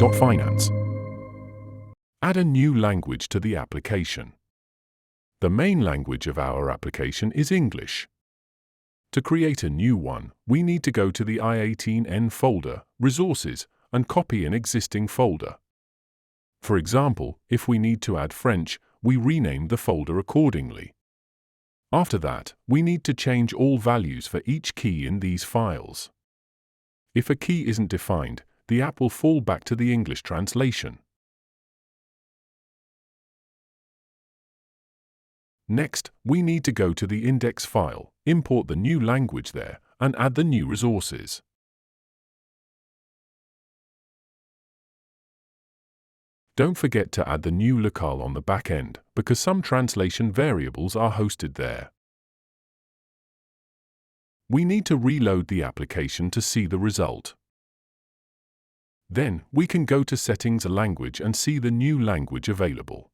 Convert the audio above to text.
SDK.finance. Add a new language to the application. The main language of our application is English. To create a new one, we need to go to the i18n folder, Resources, and copy an existing folder. For example, if we need to add French, we rename the folder accordingly. After that, we need to change all values for each key in these files. If a key isn't defined, the app will fall back to the English translation. Next, we need to go to the index file, import the new language there, and add the new resources. Don't forget to add the new locale on the back end, because some translation variables are hosted there. We need to reload the application to see the result. Then, we can go to Settings Language and see the new language available.